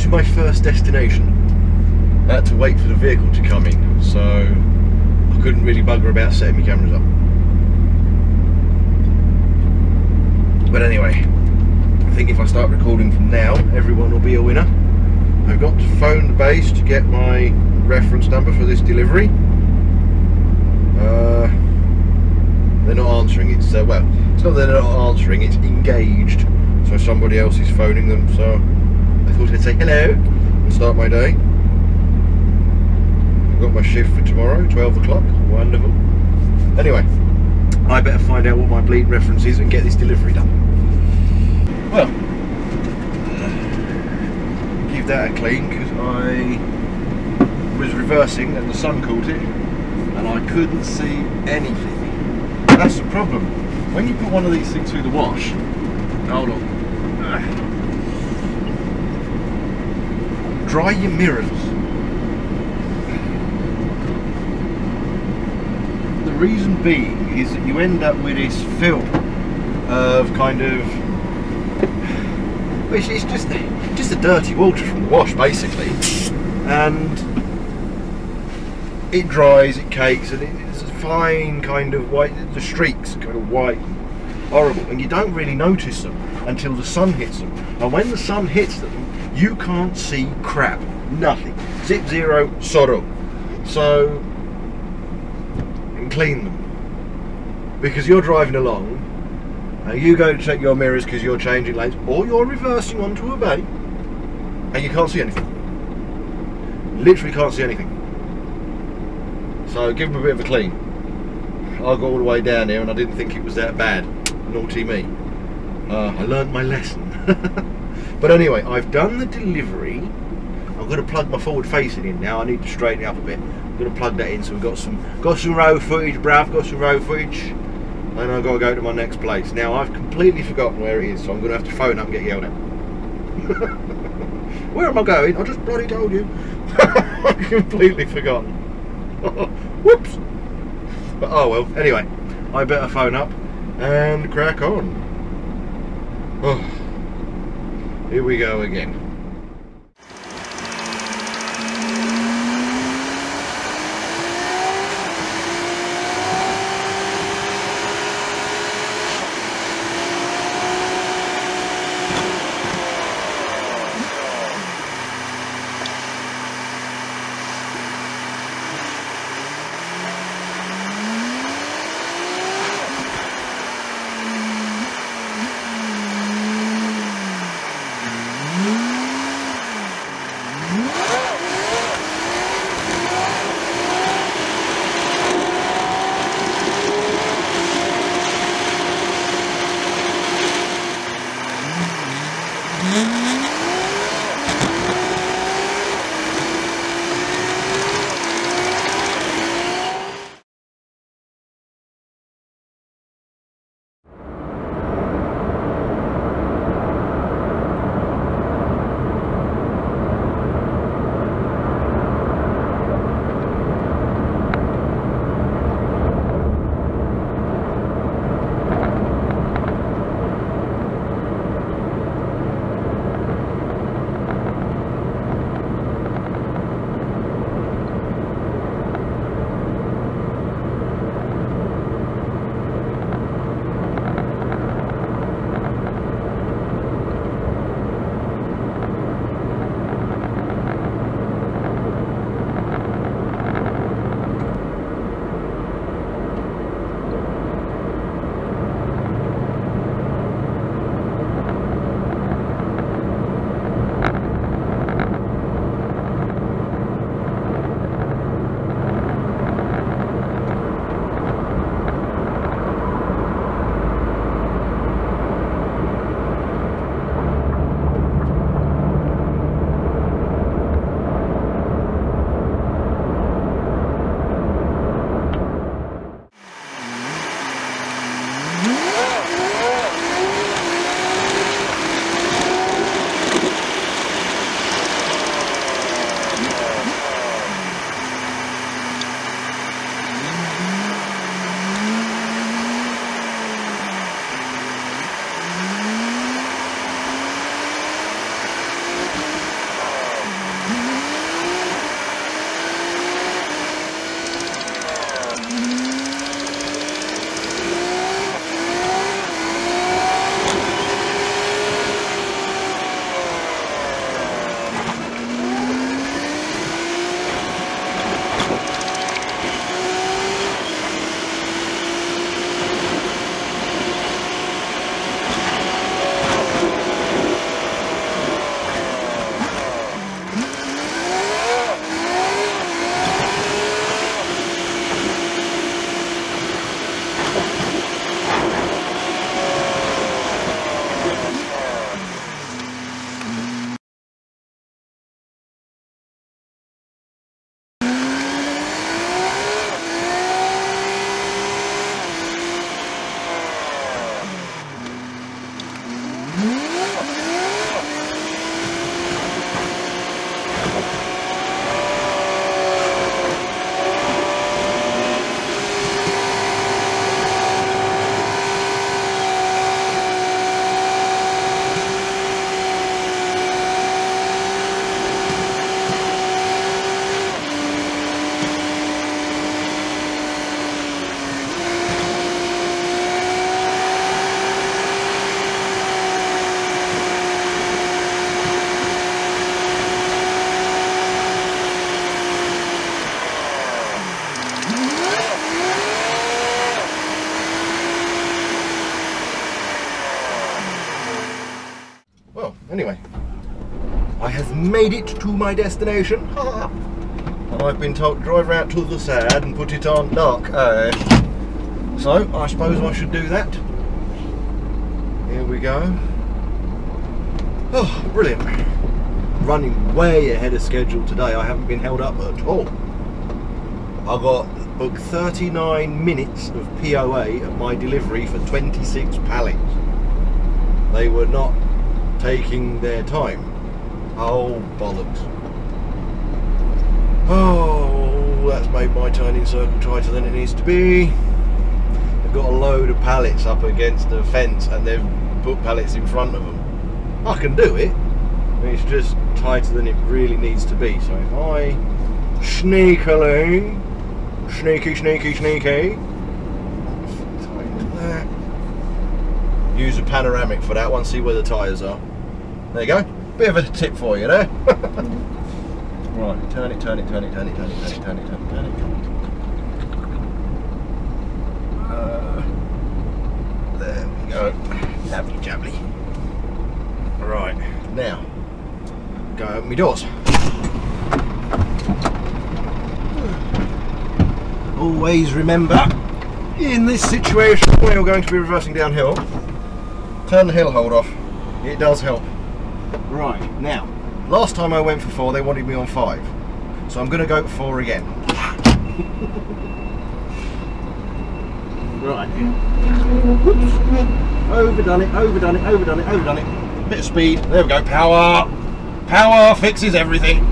to my first destination. I had to wait for the vehicle to come in, so I couldn't really bugger about setting my cameras up. But anyway, I think if I start recording from now, everyone will be a winner. I've got to phone the base to get my reference number for this delivery. They're not answering. It's well, it's not that they're not answering, it's engaged, so somebody else is phoning them, so I thought I'd say hello and start my day. I've got my shift for tomorrow, 12 o'clock, wonderful. Anyway, I better find out what my bleed reference is and get this delivery done. Well, give that a clean, because I was reversing and the sun caught it and I couldn't see anything. That's the problem. When you put one of these things through the wash, hold on, dry your mirrors. The reason being is that you end up with this film of kind of, it's just the dirty water from the wash basically, and it dries, it cakes, and it's a fine kind of white, the streaks are kind of white, horrible, and you don't really notice them until the sun hits them. And when the sun hits them, you can't see crap, nothing, zip zero, sorrow. So clean them, because you're driving along and you go to check your mirrors because you're changing lanes or you're reversing onto a bay and you can't see anything, literally can't see anything. So give them a bit of a clean. I got all the way down here and I didn't think it was that bad. Naughty me. I learned my lesson. But anyway, I've done the delivery. I'm going to plug my forward facing in now. I need to straighten it up a bit. I'm going to plug that in, so we've got some road footage, bruv, got some road footage. And I've got to go to my next place. Now I've completely forgotten where it is, so I'm going to have to phone up and get yelled at. Where am I going? I just bloody told you. I've completely forgotten. Whoops. But oh well, anyway, I better phone up and crack on. Oh, here we go again. Anyway, I have made it to my destination. And I've been told to drive around to the side and put it on dark. So I suppose I should do that. Here we go. Oh, brilliant. Running way ahead of schedule today. I haven't been held up at all. I got booked 39 minutes of POA at my delivery for 26 pallets. They were not taking their time. Oh, bollocks. Oh, that's made my turning circle tighter than it needs to be. They've got a load of pallets up against the fence and they've put pallets in front of them. I can do it, but it's just tighter than it really needs to be. So if I sneakily, sneaky, tighten that. Use a panoramic for that one, see where the tyres are. There you go. Bit of a tip for you there. Right, turn it. There we go. Lovely jubbly. Right, now, go open my doors. Always remember, in this situation where you're going to be reversing downhill, turn the hill hold off. It does help. Right, now, last time I went for 4, they wanted me on 5. So I'm going to go for 4 again. Right. Whoops. Overdone it. Bit of speed. There we go. Power. Power fixes everything.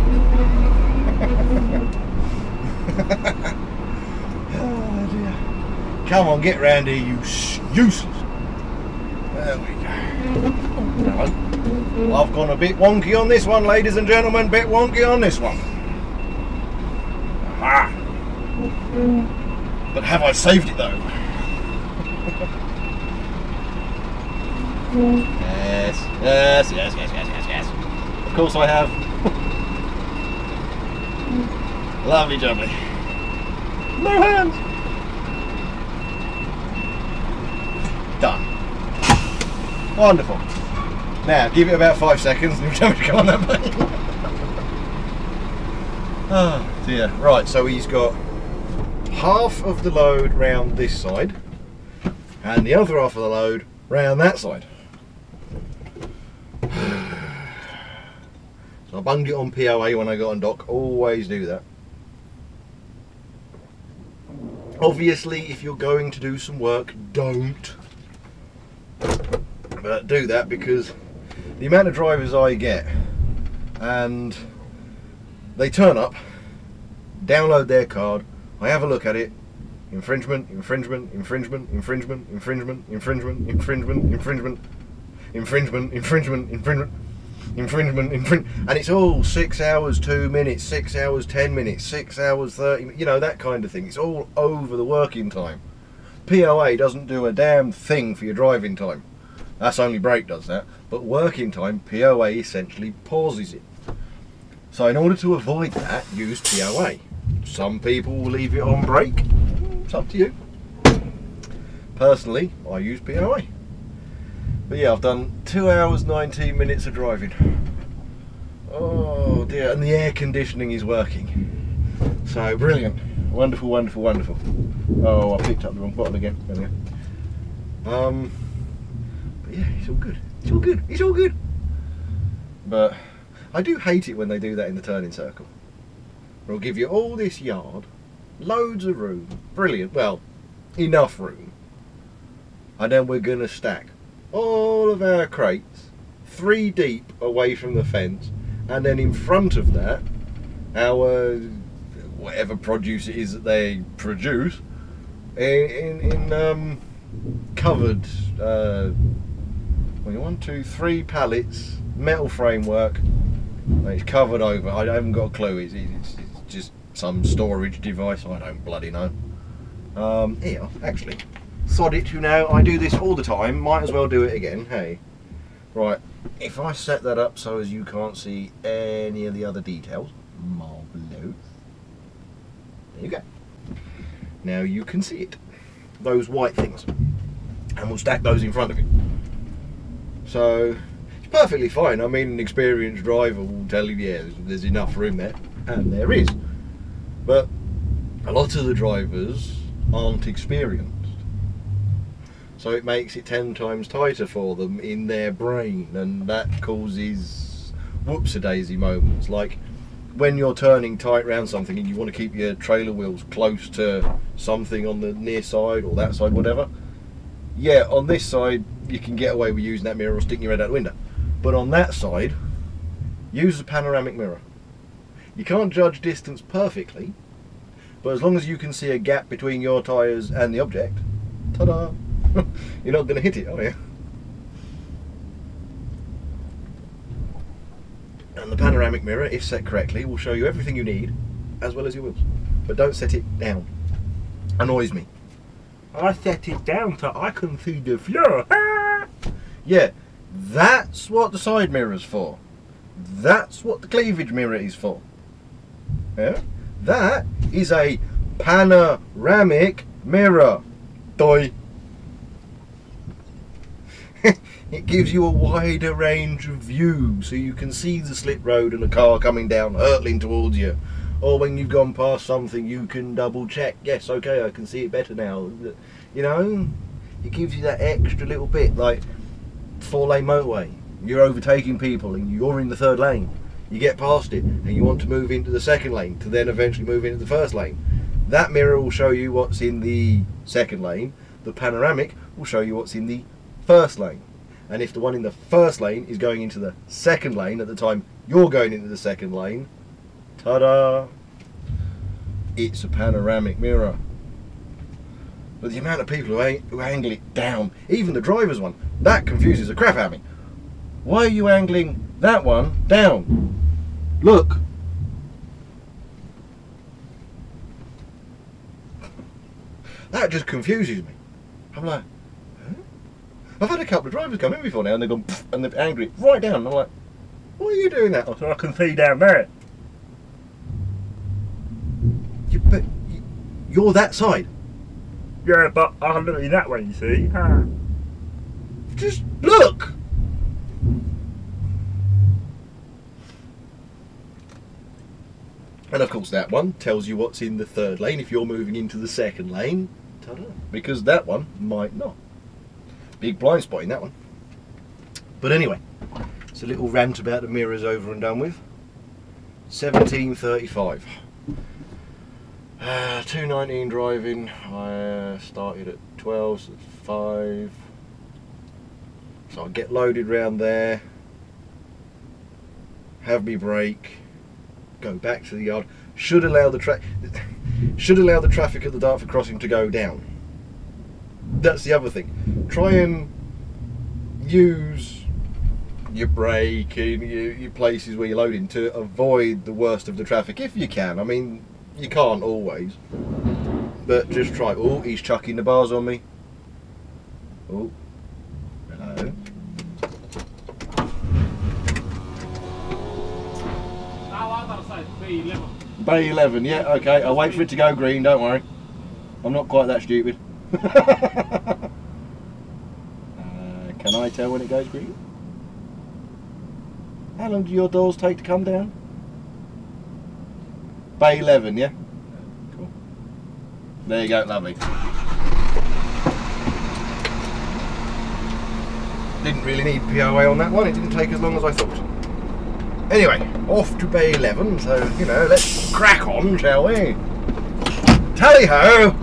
Oh dear. Come on, get round here, you useless. There we go. I've gone a bit wonky on this one, ladies and gentlemen. Bit wonky on this one. Aha. But have I saved it though? Yes. Of course I have. Lovely jubbly. No hands. Done. Wonderful. Now give it about 5 seconds and tell me to come on that button. Oh dear. Right, so he's got half of the load round this side and the other half of the load round that side. So I bunged it on POA when I got on dock. Always do that. Obviously, if you're going to do some work, don't. But do that, because the amount of drivers I get, and they turn up, download their card, I have a look at it, infringement, and it's all 6 hours 2 minutes, 6 hours 10 minutes, 6 hours 30, you know, that kind of thing. It's all over the working time. POA doesn't do a damn thing for your driving time. That's only brake does that. But working time, POA essentially pauses it. So in order to avoid that, use POA. Some people will leave it on brake. It's up to you. Personally, I use POA. But yeah, I've done 2 hours 19 minutes of driving. Oh dear, and the air conditioning is working. So brilliant. Wonderful. Oh, I picked up the wrong bottle again. There we go. But yeah, it's all good. It's all good. But I do hate it when they do that in the turning circle. They'll give you all this yard, loads of room, brilliant, well, enough room, and then we're going to stack all of our crates 3 deep away from the fence, and then in front of that, our whatever produce it is that they produce in covered 1, 2, 3 pallets, metal framework. It's covered over. I haven't got a clue. It's just some storage device. I don't bloody know. Here, actually, sod it, you know. I do this all the time. Might as well do it again. Hey, right. If I set that up so as you can't see any of the other details, marvelous. There you go. Now you can see it. Those white things, and we'll stack those in front of you. So it's perfectly fine. I mean, an experienced driver will tell you, yeah, there's enough room there, and there is. But a lot of the drivers aren't experienced. So it makes it 10 times tighter for them in their brain, and that causes whoops-a-daisy moments. Like when you're turning tight round something and you want to keep your trailer wheels close to something on the near side or that side, whatever. Yeah, on this side you can get away with using that mirror or sticking your head out the window. But on that side, use a panoramic mirror. You can't judge distance perfectly, but as long as you can see a gap between your tyres and the object, ta-da! You're not going to hit it, are you? And the panoramic mirror, if set correctly, will show you everything you need, as well as your wheels. But don't set it down. Annoys me. I set it down so I can see the floor. Yeah, that's what the side mirror's for. That's what the cleavage mirror is for. Yeah? That is a panoramic mirror. Doi. It gives you a wider range of view, so you can see the slip road and a car coming down, hurtling towards you. Or when you've gone past something, you can double check. Yes, okay, I can see it better now. You know, it gives you that extra little bit, like 4-lane motorway. You're overtaking people and you're in the 3rd lane. You get past it and you want to move into the 2nd lane to then eventually move into the 1st lane. That mirror will show you what's in the 2nd lane. The panoramic will show you what's in the 1st lane. And if the one in the 1st lane is going into the 2nd lane at the time you're going into the 2nd lane, ta-da! It's a panoramic mirror. But the amount of people who angle it down, even the driver's one, that confuses the crap out of me. Why are you angling that one down? Look! That just confuses me. I'm like, I've had a couple of drivers come in before now and they've gone and they've angled it right down and I'm like, why are you doing that? Oh, so I can see down there. But you're that side. Yeah, but I'm looking that way, you see. Just look! And of course that one tells you what's in the 3rd lane if you're moving into the 2nd lane. Ta-da. Because that one might not. Big blind spot in that one. But anyway, it's a little rant about the mirrors over and done with. 17:35. 2:19 driving. I started at 12, so it's 5. So I'll get loaded round there, have me break, go back to the yard. Should allow the traffic at the Dartford crossing to go down. That's the other thing. Try and use your brake in your places where you're loading to avoid the worst of the traffic if you can. I mean, you can't always, but just try. Oh, he's chucking the bars on me. Oh, hello. Bay 11, yeah, okay. I'll wait for it to go green, don't worry. I'm not quite that stupid. Can I tell when it goes green? How long do your doors take to come down? Bay 11, yeah? Cool. There you go, lovely. Didn't really need POA on that one, it didn't take as long as I thought. Anyway, off to Bay 11, so, you know, let's crack on, shall we? Tally-ho!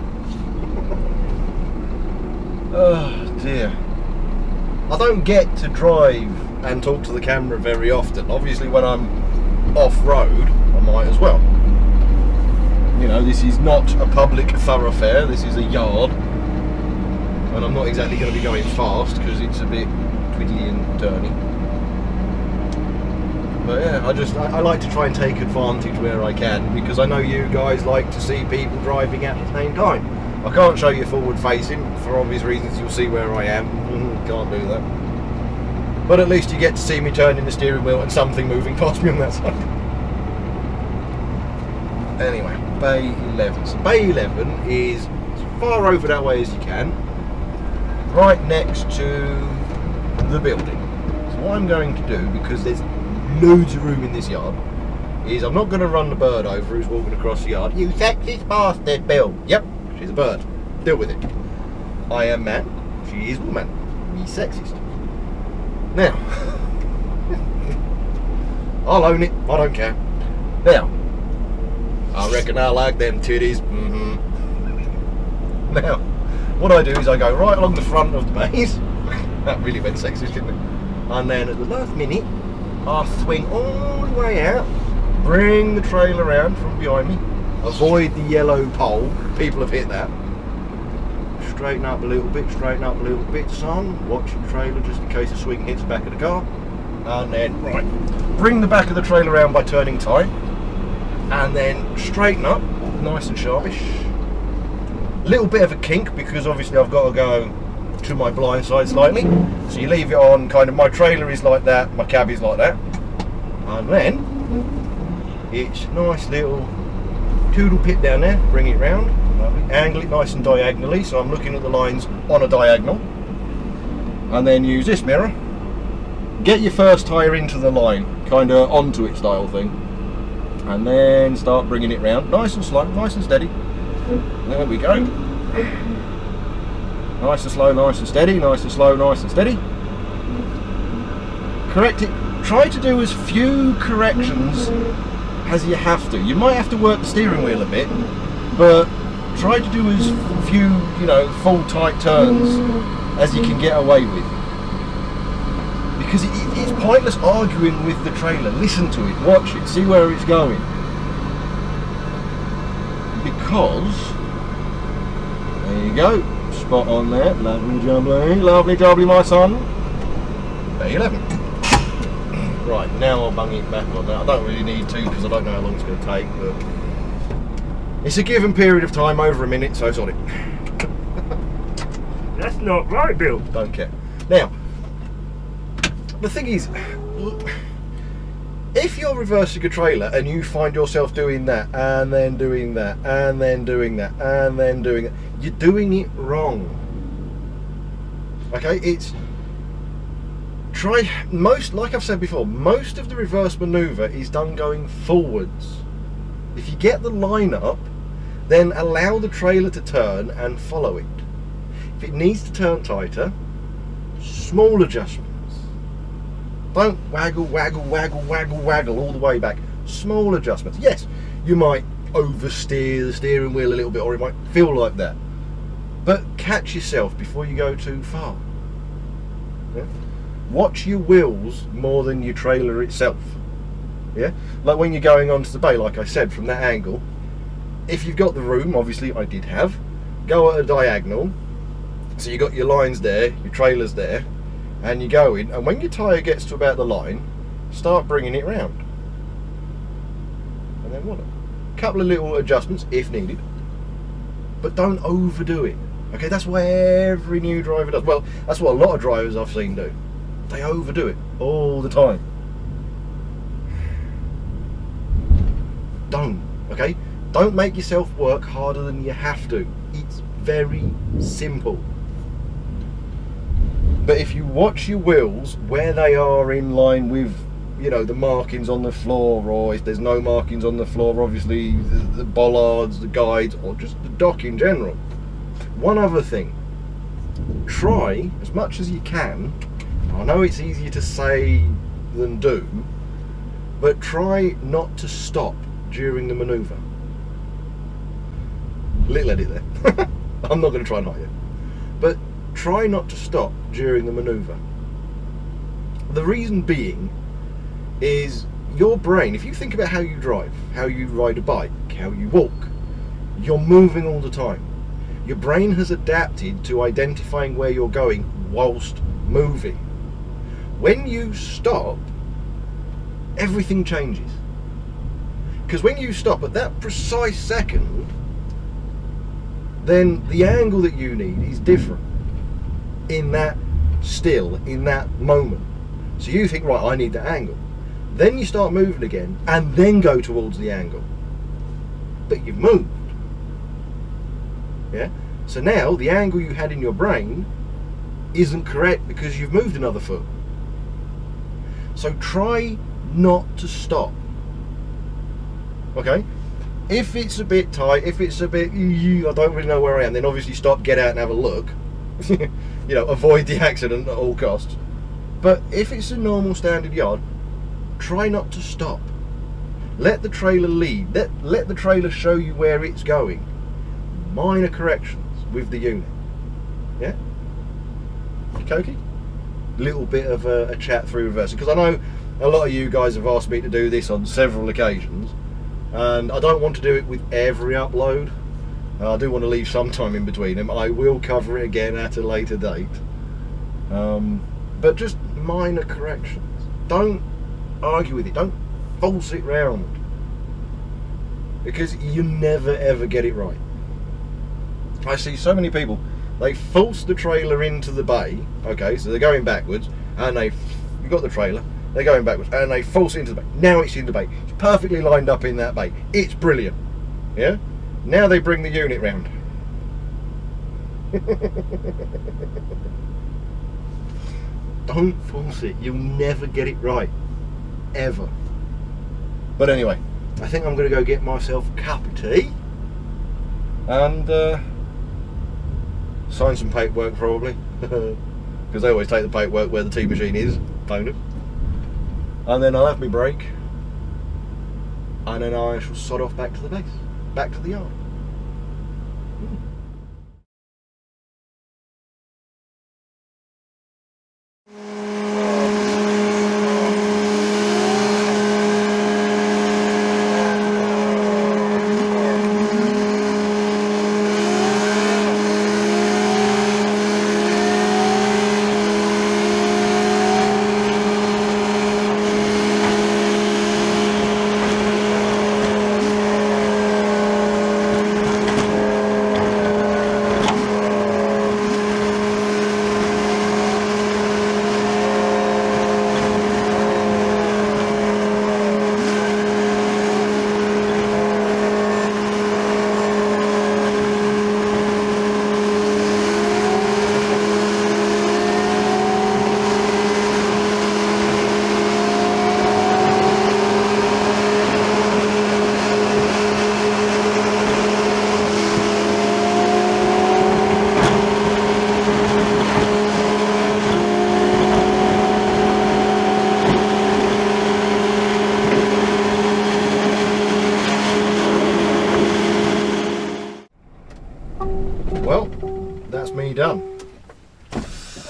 Oh dear. I don't get to drive and talk to the camera very often. Obviously when I'm off-road, I might as well. You know, this is not a public thoroughfare, this is a yard. And I'm not exactly going to be going fast because it's a bit twiddly and turny. But yeah, I like to try and take advantage where I can, because I know you guys like to see people driving at the same time. I can't show you forward facing, for obvious reasons. You'll see where I am. Can't do that. But at least you get to see me turning the steering wheel and something moving past me on that side. Anyway, Bay 11. So Bay 11 is as far over that way as you can, right next to the building. So what I'm going to do, because there's loads of room in this yard, is I'm not going to run the bird over who's walking across the yard. You sexist bastard, Bill. Yep, she's a bird. Deal with it. I am man, she is woman. He's sexist. Now, I'll own it, I don't care. Now, I reckon I like them titties. Now, what I do is I go right along the front of the base. That really went sexist, didn't it? And then at the last minute, I swing all the way out, bring the trailer around from behind me, avoid the yellow pole. People have hit that. Straighten up a little bit, son. Watch the trailer just in case the swing hits the back of the car. And then, right, bring the back of the trailer around by turning tight. And then straighten up, nice and sharpish. Little bit of a kink, because obviously I've got to go to my blind side slightly. So you leave it on, kind of, my trailer is like that, my cab is like that. And then, it's nice little toodle pit down there, bring it round. Angle it nice and diagonally, so I'm looking at the lines on a diagonal, and then use this mirror, get your first tyre into the line, kind of onto it style thing, and then start bringing it round, nice and slow, nice and steady. There we go. Nice and slow, nice and steady, nice and slow, nice and steady. Correct it. Try to do as few corrections as you have to. You might have to work the steering wheel a bit, but try to do as few, full tight turns as you can get away with. Because it's pointless arguing with the trailer. Listen to it, watch it, see where it's going. Because, there you go, spot on there, lovely jubbly my son. B11. Right, now I'll bung it back on that. I don't really need to, because I don't know how long it's going to take, but it's a given period of time, over a minute, so sorry. That's not right, Bill. Don't care. Now, the thing is, if you're reversing a trailer and you find yourself doing that, and then doing that, and then doing that, and then doing that, you're doing it wrong. Okay, like I've said before, most of the reverse manoeuvre is done going forwards. If you get the line up, then allow the trailer to turn and follow it. If it needs to turn tighter, small adjustments. Don't waggle, waggle, waggle, waggle, waggle all the way back. Small adjustments. Yes, you might oversteer the steering wheel a little bit, or it might feel like that. But catch yourself before you go too far. Yeah? Watch your wheels more than your trailer itself. Yeah, like when you're going onto the bay, like I said, from that angle, if you've got the room, obviously I did have, go at a diagonal, so you got your lines there, your trailer's there, and you go in, and when your tyre gets to about the line, start bringing it round. And then what? A couple of little adjustments if needed, but don't overdo it. Okay, that's what every new driver does. Well, that's what a lot of drivers I've seen do. They overdo it all the time. Don't, okay? Don't make yourself work harder than you have to. It's very simple. But if you watch your wheels where they are in line with, the markings on the floor, or if there's no markings on the floor, obviously the bollards, the guides, or just the dock in general. One other thing, try as much as you can, I know it's easier to say than do, but try not to stop during the manoeuvre. Little edit there. I'm not going to try and hide it. But try not to stop during the manoeuvre. The reason being is your brain, if you think about how you drive, how you ride a bike, how you walk, you're moving all the time. Your brain has adapted to identifying where you're going whilst moving. When you stop, everything changes. Because when you stop at that precise second, then the angle that you need is different in that moment. So you think, right, I need that angle. Then you start moving again and then go towards the angle. But you've moved. Yeah? So now the angle you had in your brain isn't correct because you've moved another foot. So try not to stop. Okay? If it's a bit tight, if it's a bit, I don't really know where I am, then obviously stop, get out and have a look. You know, avoid the accident at all costs. But if it's a normal standard yard, try not to stop. Let the trailer lead. Let the trailer show you where it's going. Minor corrections with the unit. Yeah? Cokey? Little bit of a chat through reversing, because I know a lot of you guys have asked me to do this on several occasions, and I don't want to do it with every upload. I do want to leave some time in between them. I will cover it again at a later date, but just minor corrections. Don't argue with it, don't false it round, because you never ever get it right. I see so many people, they false the trailer into the bay. Okay, so they're going backwards, and you've got the trailer, they're going backwards, and they false it into the bay. Now it's in the bay. It's perfectly lined up in that bay. It's brilliant. Yeah? Now they bring the unit round. Don't false it. You'll never get it right. Ever. But anyway, I think I'm going to go get myself a cup of tea. And sign some paperwork probably. Because they always take the paperwork where the tea machine is. Bonus. And then I'll have my break, and then I shall sod off back to the base, back to the yard. Well, that's me done.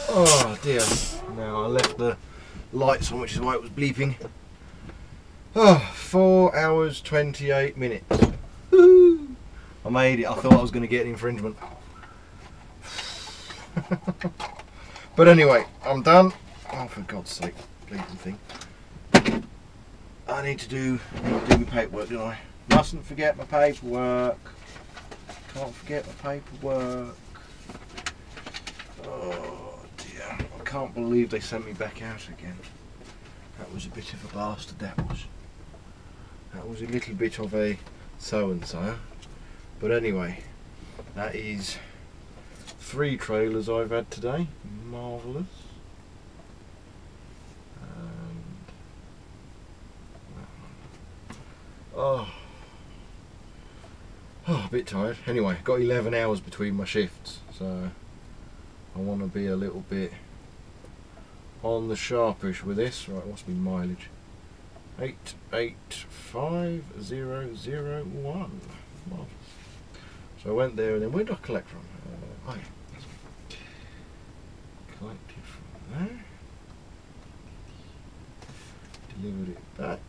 Oh dear. Now I left the lights on, which is why it was bleeping. Oh, 4 hours 28 minutes. Woo! I made it. I thought I was going to get an infringement. But anyway, I'm done. Oh, for God's sake, bleeping thing. I need to do my paperwork, don't I? Mustn't forget my paperwork. Can't forget my paperwork. Oh dear. I can't believe they sent me back out again. That was a bit of a bastard, that was. That was a little bit of a so-and-so. But anyway, that is 3 trailers I've had today. Marvellous. Oh, a bit tired. Anyway, got 11 hours between my shifts, so I want to be a little bit on the sharpish with this. Right, what's my mileage? 885,001. Marvellous. So I went there, and then where did I collect from? Oh yeah, collected from there. Delivered it back.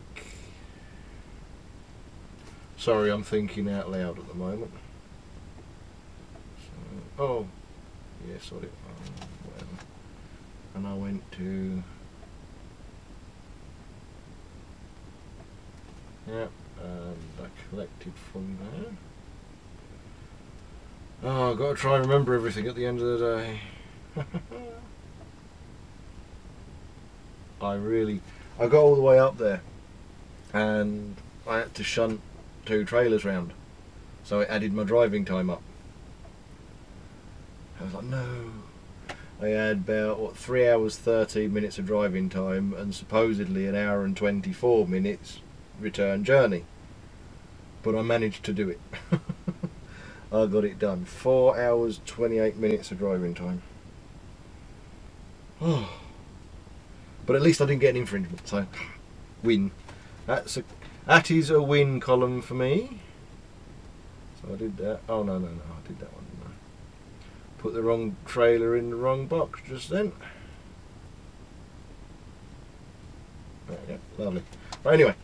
Sorry, I'm thinking out loud at the moment. So, oh, yeah, sorry, whatever. And I went to, yeah, and I collected from there. Oh, I've got to try and remember everything at the end of the day. I got all the way up there, and I had to shunt 2 trailers round, so it added my driving time up. I was like, no, I had about, what, 3 hours 13 minutes of driving time and supposedly an hour and 24 minutes return journey. But I managed to do it. I got it done. 4 hours 28 minutes of driving time. Oh. But at least I didn't get an infringement, so win. That is a win column for me. So I did that. Oh no, I did that one. Put the wrong trailer in the wrong box just then. There we go, lovely. But anyway,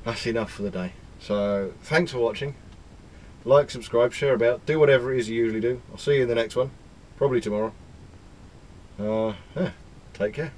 that's enough for the day. So thanks for watching. Like, subscribe, share about, do whatever it is you usually do. I'll see you in the next one, probably tomorrow. Yeah, take care.